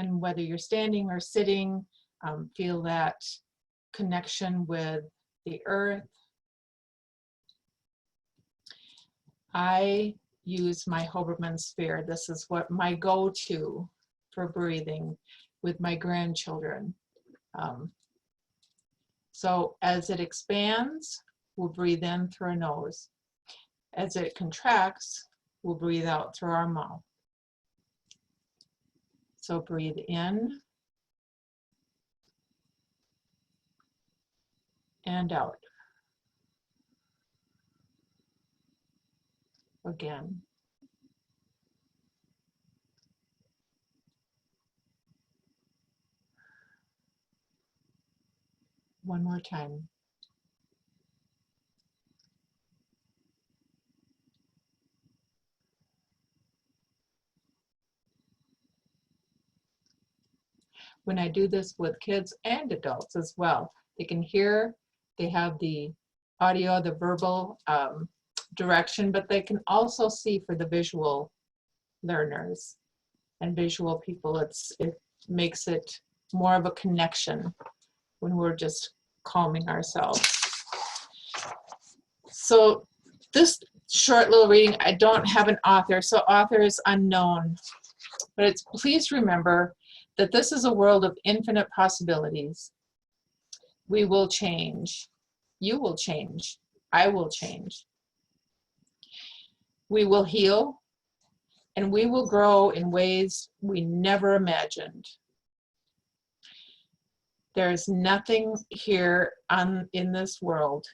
And whether you're standing or sitting, feel that connection with the earth. I use my Hoberman sphere. This is what my go-to for breathing with my grandchildren. So as it expands, we'll breathe in through our nose. As it contracts, we'll breathe out through our mouth. So breathe in and out. Again. One more time. When I do this with kids and adults as well, they can hear, they have the audio, the verbal direction, but they can also see for the visual learners and visual people. It makes it more of a connection when we're just calming ourselves. So this short little reading, I don't have an author, so author is unknown. But please remember that this is a world of infinite possibilities. We will change. You will change. I will change. We will heal, and we will grow in ways we never imagined. There's nothing here in this world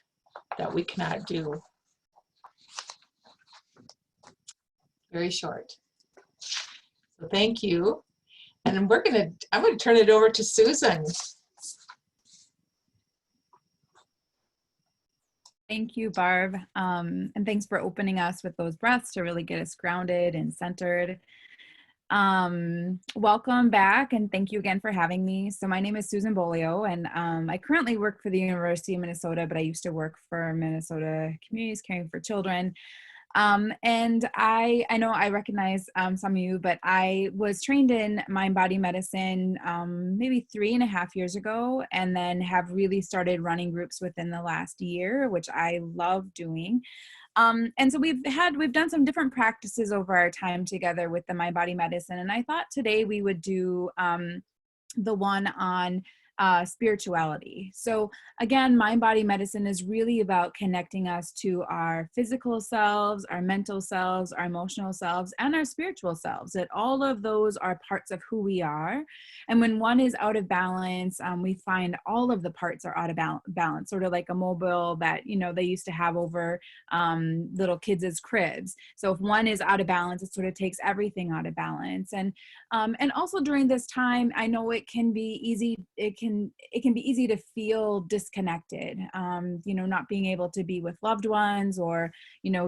that we cannot do. Very short. So thank you. And I'm going to turn it over to Susan. Thank you, Barb. And thanks for opening us with those breaths to really get us grounded and centered. Welcome back, and thank you again for having me. So my name is Susan Beaulieu, and I currently work for the University of Minnesota, but I used to work for Minnesota Communities Caring for Children. And I know I recognize some of you, but I was trained in mind-body medicine maybe 3.5 years ago, and then have really started running groups within the last year, which I love doing. And so we've done some different practices over our time together with the mind body medicine. And I thought today we would do the one on spirituality. So again, mind body medicine is really about connecting us to our physical selves, our mental selves, our emotional selves, and our spiritual selves. That all of those are parts of who we are. And when one is out of balance, we find all of the parts are out of balance, sort of like a mobile that, they used to have over little kids as cribs. So if one is out of balance, it sort of takes everything out of balance. And also during this time, I know it can be easy. It can be easy to feel disconnected, not being able to be with loved ones, or,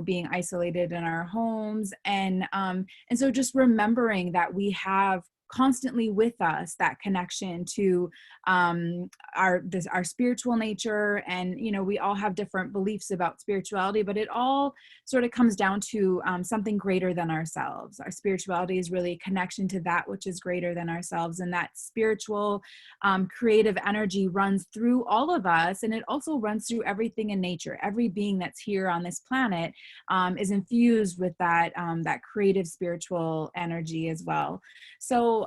being isolated in our homes. And so just remembering that we have constantly with us that connection to our spiritual nature. And we all have different beliefs about spirituality, but it all sort of comes down to something greater than ourselves. Our spirituality is really a connection to that which is greater than ourselves, and that spiritual creative energy runs through all of us, and it also runs through everything in nature. Every being that's here on this planet is infused with that creative spiritual energy as well. So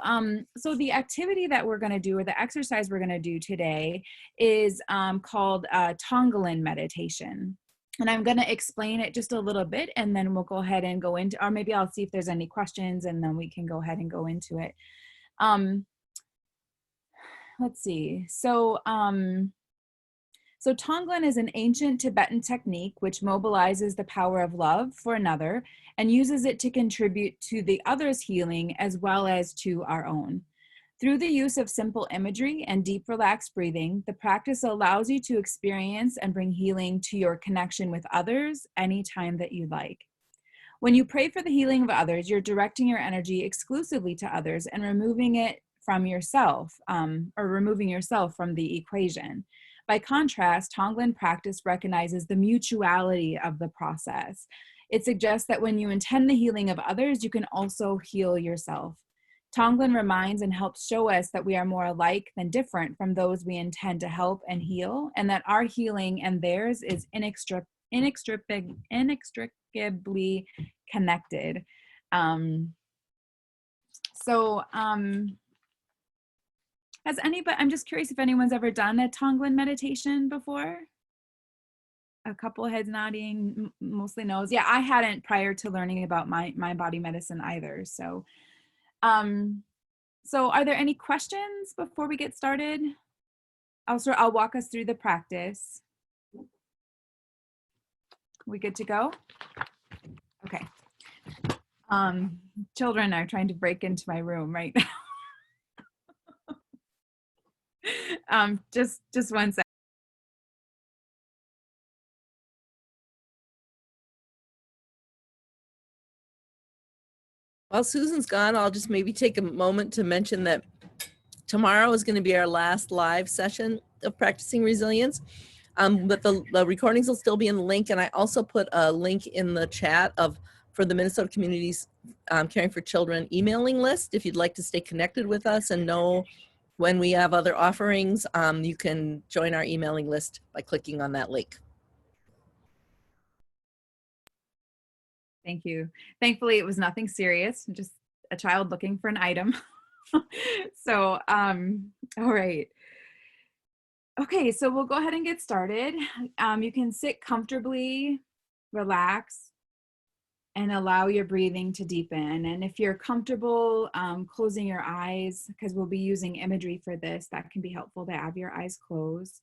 the activity that we're going to do, or the exercise we're going to do today, is called Tonglen meditation. And I'm going to explain it just a little bit, and then we'll go ahead and go into, or maybe I'll see if there's any questions, and then we can go ahead and go into it. Let's see. So Tonglen is an ancient Tibetan technique which mobilizes the power of love for another and uses it to contribute to the other's healing as well as to our own. Through the use of simple imagery and deep relaxed breathing, the practice allows you to experience and bring healing to your connection with others anytime that you like. When you pray for the healing of others, you're directing your energy exclusively to others and removing it from yourself, or removing yourself from the equation. By contrast, Tonglen practice recognizes the mutuality of the process. It suggests that when you intend the healing of others, you can also heal yourself. Tonglen reminds and helps show us that we are more alike than different from those we intend to help and heal, and that our healing and theirs is inextricably connected. Has anybody, I'm just curious if anyone's ever done a Tonglen meditation before? A couple heads nodding, mostly no's. Yeah, I hadn't prior to learning about my body medicine either. So are there any questions before we get started? I'll walk us through the practice. We good to go? Okay. Children are trying to break into my room right now. Just 1 second. While Susan's gone, I'll just maybe take a moment to mention that tomorrow is going to be our last live session of practicing resilience. But the recordings will still be in the link, and I also put a link in the chat for the Minnesota Community's Caring for Children emailing list. If you'd like to stay connected with us and know when we have other offerings, you can join our emailing list by clicking on that link. Thank you. Thankfully, it was nothing serious, just a child looking for an item. So, all right. Okay, so we'll go ahead and get started. You can sit comfortably, relax, and allow your breathing to deepen. And if you're comfortable closing your eyes, because we'll be using imagery for this, that can be helpful to have your eyes closed.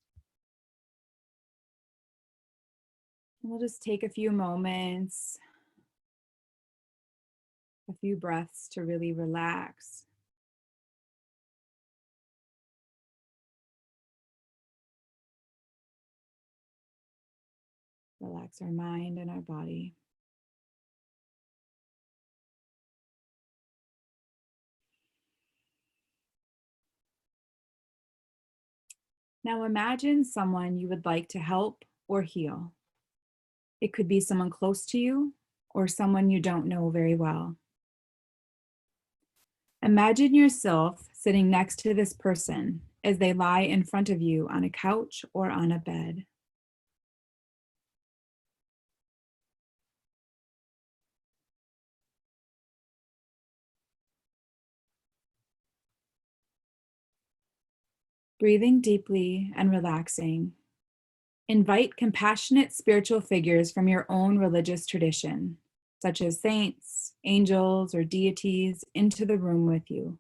And we'll just take a few moments, a few breaths to really relax. Relax our mind and our body. Now imagine someone you would like to help or heal. It could be someone close to you or someone you don't know very well. Imagine yourself sitting next to this person as they lie in front of you on a couch or on a bed. Breathing deeply and relaxing. Invite compassionate spiritual figures from your own religious tradition, such as saints, angels, or deities, into the room with you.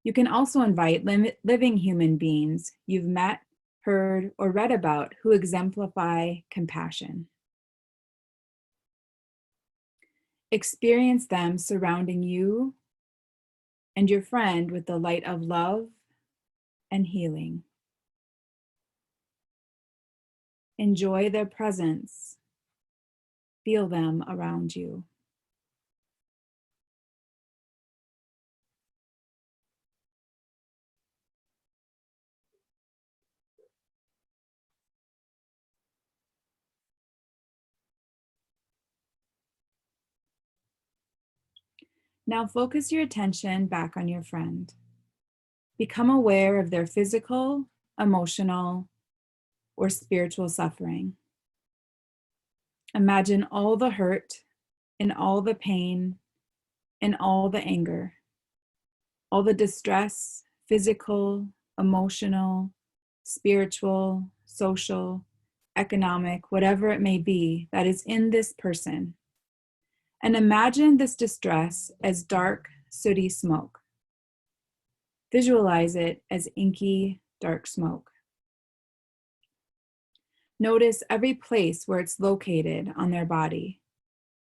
You can also invite living human beings you've met, heard, or read about who exemplify compassion. Experience them surrounding you and your friend with the light of love and healing. Enjoy their presence. Feel them around you. Now focus your attention back on your friend. Become aware of their physical, emotional, or spiritual suffering. Imagine all the hurt and all the pain and all the anger, all the distress, physical, emotional, spiritual, social, economic, whatever it may be, that is in this person. And imagine this distress as dark, sooty smoke. Visualize it as inky, dark smoke. Notice every place where it's located on their body,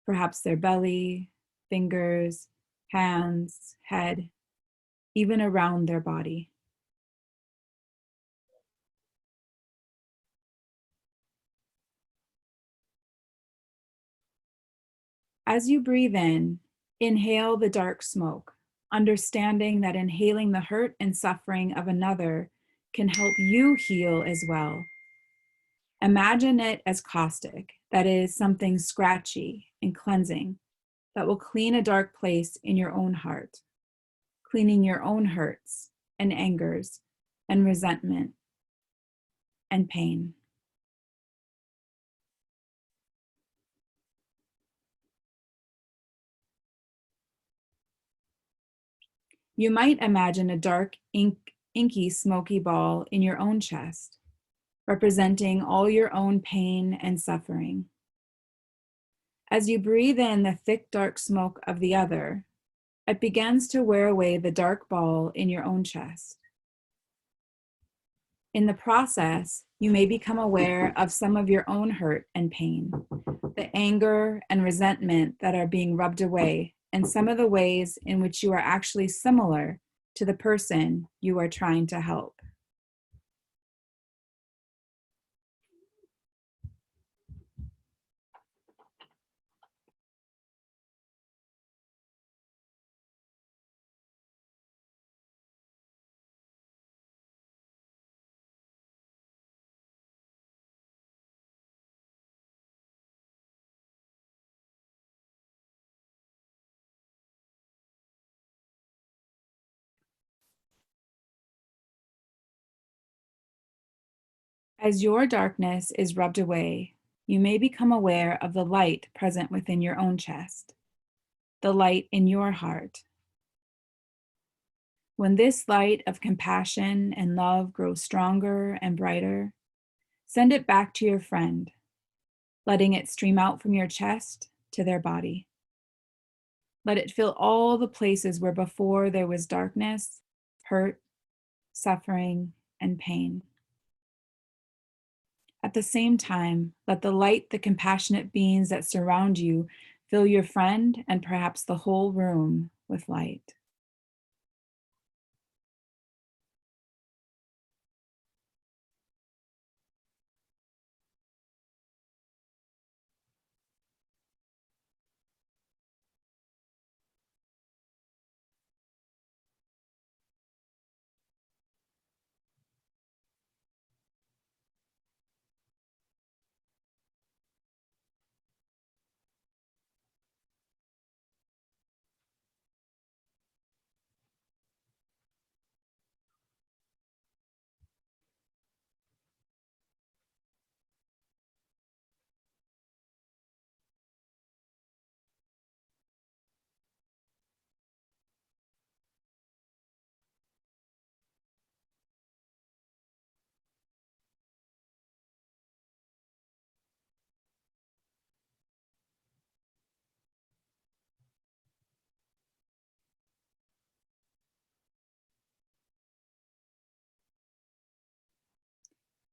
perhaps their belly, fingers, hands, head, even around their body. As you breathe in, inhale the dark smoke, understanding that inhaling the hurt and suffering of another can help you heal as well. Imagine it as caustic, that is something scratchy and cleansing that will clean a dark place in your own heart. cleaning your own hurts and angers and resentment and pain. You might imagine a dark, inky, smoky ball in your own chest, representing all your own pain and suffering. As you breathe in the thick, dark smoke of the other, it begins to wear away the dark ball in your own chest. In the process, you may become aware of some of your own hurt and pain, the anger and resentment that are being rubbed away, and some of the ways in which you are actually similar to the person you are trying to help. As your darkness is rubbed away, you may become aware of the light present within your own chest, the light in your heart. When this light of compassion and love grows stronger and brighter, send it back to your friend, letting it stream out from your chest to their body. Let it fill all the places where before there was darkness, hurt, suffering, and pain. At the same time, let the light, the compassionate beings that surround you, fill your friend and perhaps the whole room with light.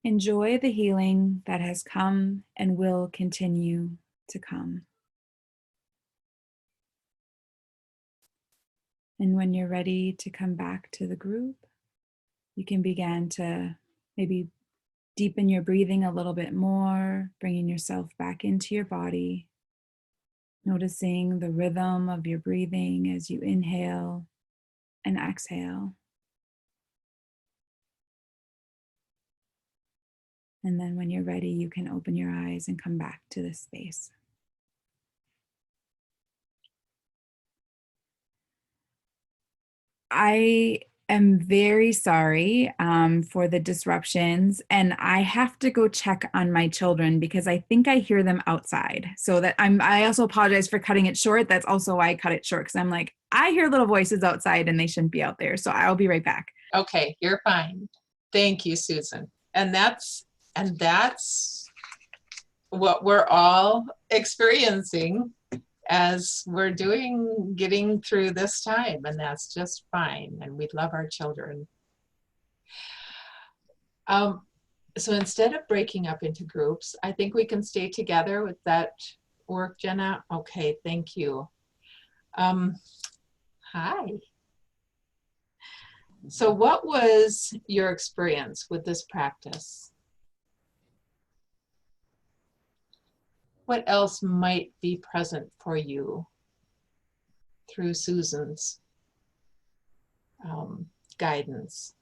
Enjoy the healing that has come and will continue to come. And when you're ready to come back to the group, you can begin to maybe deepen your breathing a little bit more, bringing yourself back into your body, noticing the rhythm of your breathing as you inhale and exhale. And then when you're ready, you can open your eyes and come back to this space. I am very sorry for the disruptions, and I have to go check on my children because I think I hear them outside. So that I also apologize for cutting it short. That's also why I cut it short, because I'm like, I hear little voices outside and they shouldn't be out there. So I'll be right back. Okay, you're fine. Thank you, Susan. And that's what we're all experiencing as we're getting through this time, and that's just fine. And we love our children. So instead of breaking up into groups, I think we can stay together. With that work, Jenna? Okay, thank you. Hi. So what was your experience with this practice? What else might be present for you through Susan's guidance?